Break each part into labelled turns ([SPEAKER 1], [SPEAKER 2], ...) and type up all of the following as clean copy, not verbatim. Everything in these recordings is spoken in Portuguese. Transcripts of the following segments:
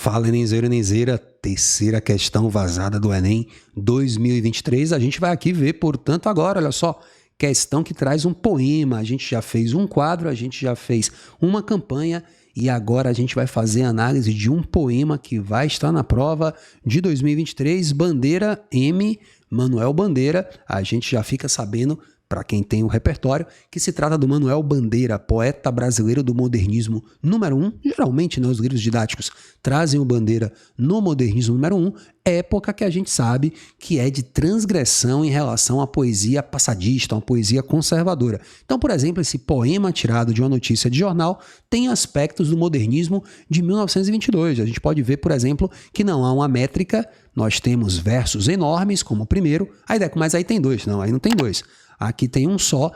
[SPEAKER 1] Fala, Enemzeiro, Enemzeira, terceira questão vazada do Enem 2023. A gente vai aqui ver, portanto, agora, olha só, questão que traz um poema. A gente já fez um quadro, a gente já fez uma campanha e agora a gente vai fazer a análise de um poema que vai estar na prova de 2023, Bandeira M, Manuel Bandeira. A gente já fica sabendo, para quem tem o repertório, que se trata do Manuel Bandeira, poeta brasileiro do modernismo número 1. Geralmente, os livros didáticos trazem o Bandeira no modernismo número 1, época que a gente sabe que é de transgressão em relação à poesia passadista, uma poesia conservadora. Então, por exemplo, esse poema tirado de uma notícia de jornal tem aspectos do modernismo de 1922. A gente pode ver, por exemplo, que não há uma métrica, nós temos versos enormes, como o primeiro, mas aí tem dois, não, aí não tem dois. Aqui tem um só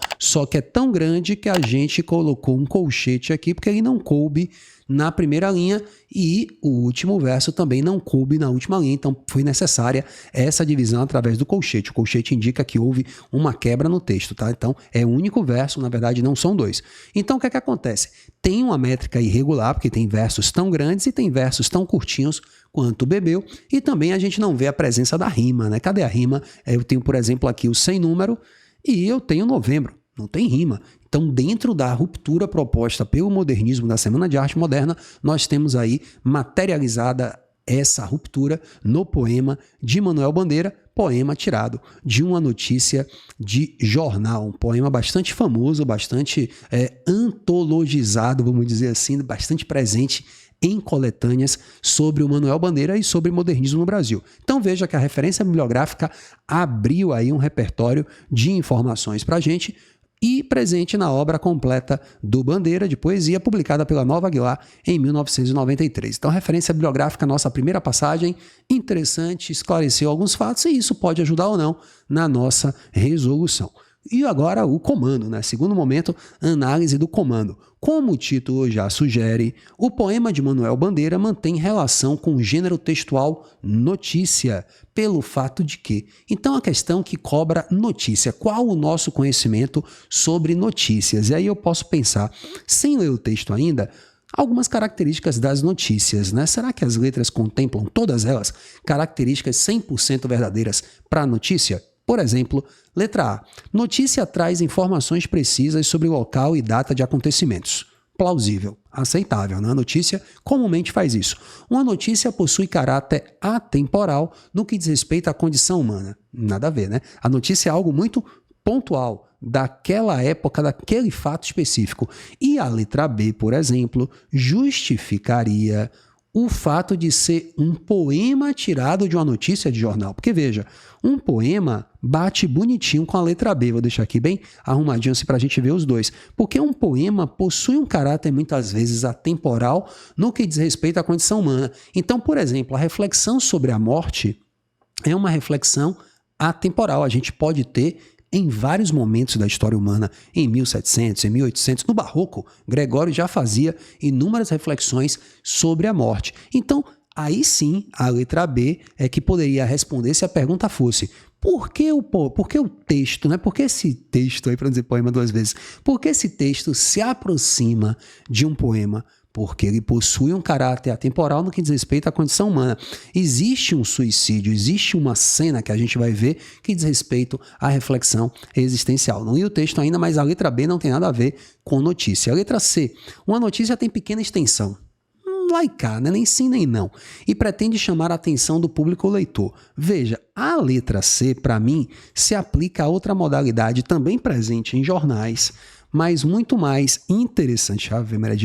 [SPEAKER 1] que é tão grande que a gente colocou um colchete aqui, porque ele não coube na primeira linha e o último verso também não coube na última linha, então foi necessária essa divisão através do colchete. O colchete indica que houve uma quebra no texto, tá? Então é um único verso, na verdade não são dois. Então o que é que acontece? Tem uma métrica irregular, porque tem versos tão grandes e tem versos tão curtinhos quanto bebeu, e também a gente não vê a presença da rima, né? Cadê a rima? Eu tenho, por exemplo, aqui o sem número, e eu tenho novembro, não tem rima. Então, dentro da ruptura proposta pelo modernismo da Semana de Arte Moderna, nós temos aí materializada essa ruptura no poema de Manuel Bandeira, poema tirado de uma notícia de jornal, um poema bastante famoso, bastante antologizado, vamos dizer assim, bastante presente em coletâneas sobre o Manuel Bandeira e sobre o modernismo no Brasil. Então veja que a referência bibliográfica abriu aí um repertório de informações para a gente e presente na obra completa do Bandeira, de poesia, publicada pela Nova Aguilar em 1993. Então, referência bibliográfica, nossa primeira passagem, interessante, esclareceu alguns fatos e isso pode ajudar ou não na nossa resolução. E agora o comando, né? Segundo momento, análise do comando. Como o título já sugere, o poema de Manuel Bandeira mantém relação com o gênero textual notícia, pelo fato de que. Então a questão que cobra notícia, qual o nosso conhecimento sobre notícias? E aí eu posso pensar, sem ler o texto ainda, algumas características das notícias, né? Será que as letras contemplam todas elas características 100% verdadeiras para a notícia? Por exemplo, letra A. Notícia traz informações precisas sobre o local e data de acontecimentos. Plausível, aceitável, né? A notícia comumente faz isso. Uma notícia possui caráter atemporal no que diz respeito à condição humana. Nada a ver, né? A notícia é algo muito pontual, daquela época, daquele fato específico. E a letra B, por exemplo, justificaria o fato de ser um poema tirado de uma notícia de jornal. Porque veja, um poema bate bonitinho com a letra B. Vou deixar aqui bem arrumadinho assim para a gente ver os dois. Porque um poema possui um caráter muitas vezes atemporal no que diz respeito à condição humana. Então, por exemplo, a reflexão sobre a morte é uma reflexão atemporal. A gente pode ter em vários momentos da história humana, em 1700, em 1800, no Barroco, Gregório já fazia inúmeras reflexões sobre a morte. Então, aí sim, a letra B é que poderia responder se a pergunta fosse por que o texto, né? Por que esse texto, aí para não dizer poema duas vezes, por que esse texto se aproxima de um poema? Porque ele possui um caráter atemporal no que diz respeito à condição humana. Existe um suicídio, existe uma cena que a gente vai ver que diz respeito à reflexão existencial. Não li o texto ainda, mas a letra B não tem nada a ver com notícia. A letra C, uma notícia tem pequena extensão. Lá e cá, né? Nem sim nem não. E pretende chamar a atenção do público leitor. Veja, a letra C, para mim, se aplica a outra modalidade também presente em jornais, mas muito mais interessante,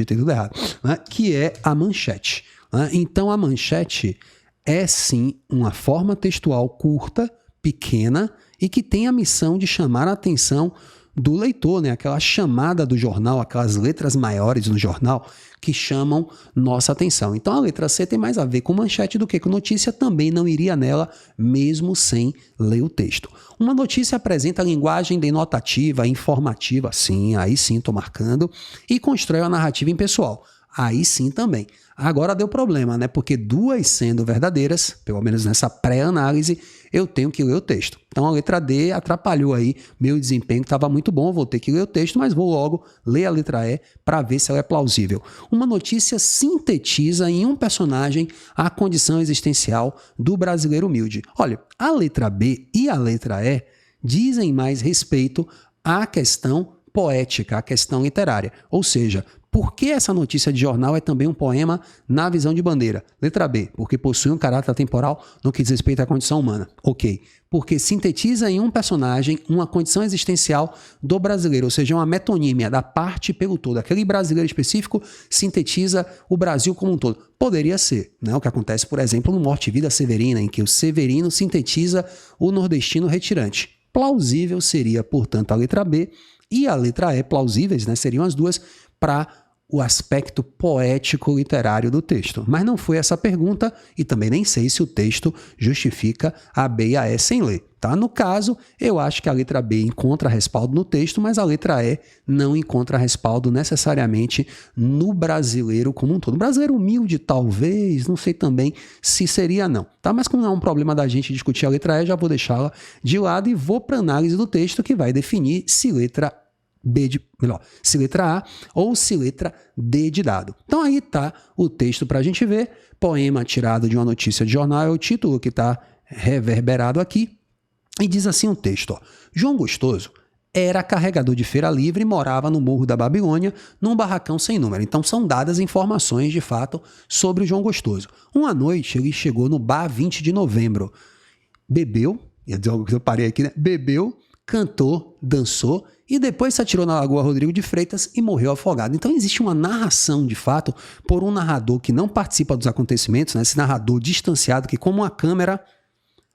[SPEAKER 1] tem tudo errado, né? Que é a manchete. Né? Então a manchete é sim uma forma textual curta, pequena e que tem a missão de chamar a atenção do leitor, né? Aquela chamada do jornal, aquelas letras maiores no jornal que chamam nossa atenção. Então a letra C tem mais a ver com manchete do que com notícia, também não iria nela mesmo sem ler o texto. Uma notícia apresenta linguagem denotativa, informativa, sim, aí sim estou marcando, e constrói uma narrativa impessoal. Aí sim também. Agora deu problema, né? Porque duas sendo verdadeiras, pelo menos nessa pré-análise, eu tenho que ler o texto. Então a letra D atrapalhou aí meu desempenho, que estava muito bom, vou ter que ler o texto, mas vou logo ler a letra E para ver se ela é plausível. Uma notícia sintetiza em um personagem a condição existencial do brasileiro humilde. Olha, a letra B e a letra E dizem mais respeito à questão poética, à questão literária. Ou seja, por que essa notícia de jornal é também um poema na visão de Bandeira? Letra B, porque possui um caráter temporal no que diz respeito à condição humana. Ok. Porque sintetiza em um personagem uma condição existencial do brasileiro, ou seja, uma metonímia da parte pelo todo. Aquele brasileiro específico sintetiza o Brasil como um todo. Poderia ser, né? O que acontece, por exemplo, no Morte e Vida Severina, em que o Severino sintetiza o nordestino retirante. Plausível seria, portanto, a letra B e a letra E, plausíveis, né? Seriam as duas para o aspecto poético literário do texto. Mas não foi essa a pergunta e também nem sei se o texto justifica a B e a E sem ler. Tá? No caso, eu acho que a letra B encontra respaldo no texto, mas a letra E não encontra respaldo necessariamente no brasileiro como um todo. O brasileiro humilde, talvez, não sei também se seria não. Tá? Mas como não é um problema da gente discutir a letra E, já vou deixá-la de lado e vou para a análise do texto que vai definir se letra se letra A ou se letra D de dado. Então aí está o texto para a gente ver. Poema tirado de uma notícia de jornal é o título que está reverberado aqui. E diz assim o texto, ó. João Gostoso era carregador de feira livre e morava no Morro da Babilônia, num barracão sem número. Então são dadas informações, de fato, sobre o João Gostoso. Uma noite ele chegou no bar 20 de novembro. Bebeu, eu parei aqui, né? Bebeu, cantou, dançou e depois se atirou na Lagoa Rodrigo de Freitas e morreu afogado. Então existe uma narração, de fato, por um narrador que não participa dos acontecimentos, né? Esse narrador distanciado que, como a câmera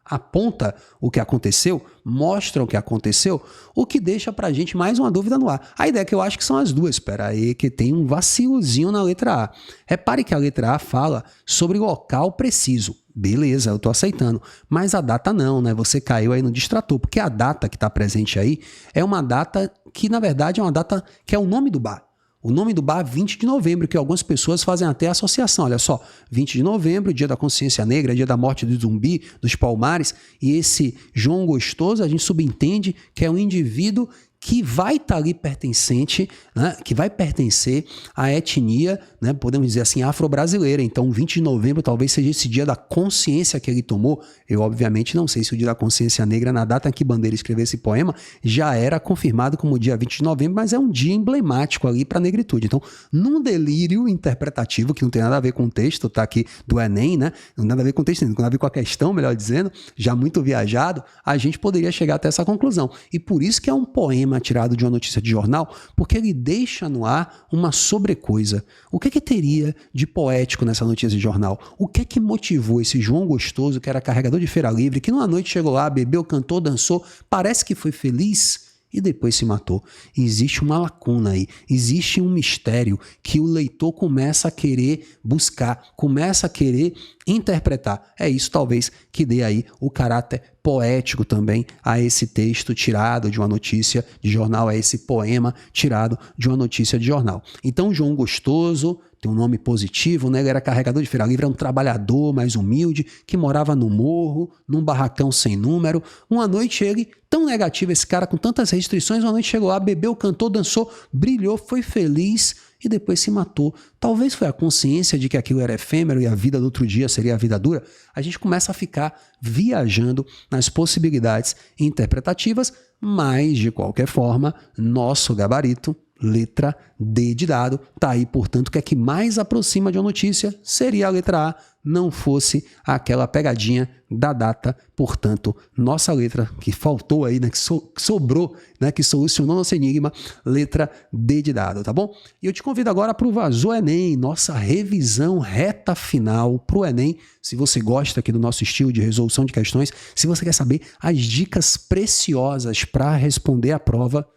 [SPEAKER 1] aponta o que aconteceu, mostra o que aconteceu, o que deixa pra gente mais uma dúvida no ar. A ideia é que eu acho que são as duas. Espera aí que tem um vacilozinho na letra A. Repare que a letra A fala sobre local preciso. Beleza, eu tô aceitando. Mas a data não, né? Você caiu aí no distrator, porque a data que tá presente aí é uma data que, na verdade, é uma data que é o nome do bar. O nome do bar 20 de novembro, que algumas pessoas fazem até associação. Olha só, 20 de novembro, dia da consciência negra, dia da morte do Zumbi, dos Palmares, e esse João Gostoso, a gente subentende que é um indivíduo que vai estar ali pertencente, né, que vai pertencer à etnia, né, podemos dizer assim, afro-brasileira. Então, 20 de novembro talvez seja esse dia da consciência que ele tomou. Eu, obviamente, não sei se o dia da consciência negra, na data em que Bandeira escreveu esse poema, já era confirmado como dia 20 de novembro, mas é um dia emblemático ali para a negritude. Então, num delírio interpretativo, que não tem nada a ver com o texto, tá aqui do Enem, né, não tem nada a ver com o texto, não tem nada a ver com a questão, melhor dizendo, já muito viajado, a gente poderia chegar até essa conclusão. E por isso que é um poema tirado de uma notícia de jornal, porque ele deixa no ar uma sobrecoisa. O que teria de poético nessa notícia de jornal? O que motivou esse João Gostoso, que era carregador de feira livre, que numa noite chegou lá, bebeu, cantou, dançou, parece que foi feliz e depois se matou? Existe uma lacuna aí, existe um mistério que o leitor começa a querer buscar, começa a querer interpretar. É isso talvez que dê aí o caráter poético também a esse texto tirado de uma notícia de jornal, a esse poema tirado de uma notícia de jornal. Então João Gostoso tem um nome positivo, né? Ele era carregador de feira livre, era um trabalhador mais humilde, que morava no morro, num barracão sem número. Uma noite ele, tão negativo esse cara, com tantas restrições, uma noite chegou lá, bebeu, cantou, dançou, brilhou, foi feliz e depois se matou. Talvez foi a consciência de que aquilo era efêmero e a vida do outro dia seria a vida dura. A gente começa a ficar viajando nas possibilidades interpretativas, mas, de qualquer forma, nosso gabarito, letra D de dado, tá aí, portanto, que é que mais aproxima de uma notícia seria a letra A, não fosse aquela pegadinha da data. Portanto, nossa letra que faltou aí, né, que sobrou, né, que solucionou nosso enigma, letra D de dado, tá bom? E eu te convido agora para o Vazou Enem, nossa revisão reta final para o Enem. Se você gosta aqui do nosso estilo de resolução de questões, se você quer saber as dicas preciosas para responder a prova,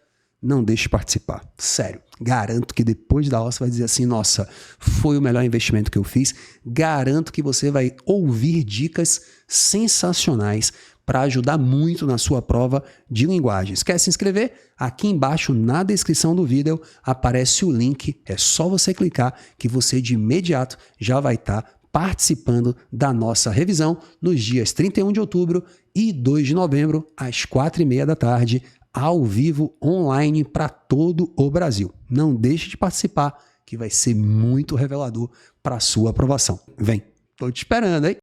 [SPEAKER 1] não deixe de participar. Sério, garanto que depois da aula você vai dizer assim, nossa, foi o melhor investimento que eu fiz. Garanto que você vai ouvir dicas sensacionais para ajudar muito na sua prova de linguagens. Quer se inscrever? Aqui embaixo na descrição do vídeo aparece o link. É só você clicar que você de imediato já vai estar participando da nossa revisão nos dias 31 de outubro e 2 de novembro, às 4h30 da tarde, ao vivo, online, para todo o Brasil. Não deixe de participar, que vai ser muito revelador para a sua aprovação. Vem, tô te esperando, hein?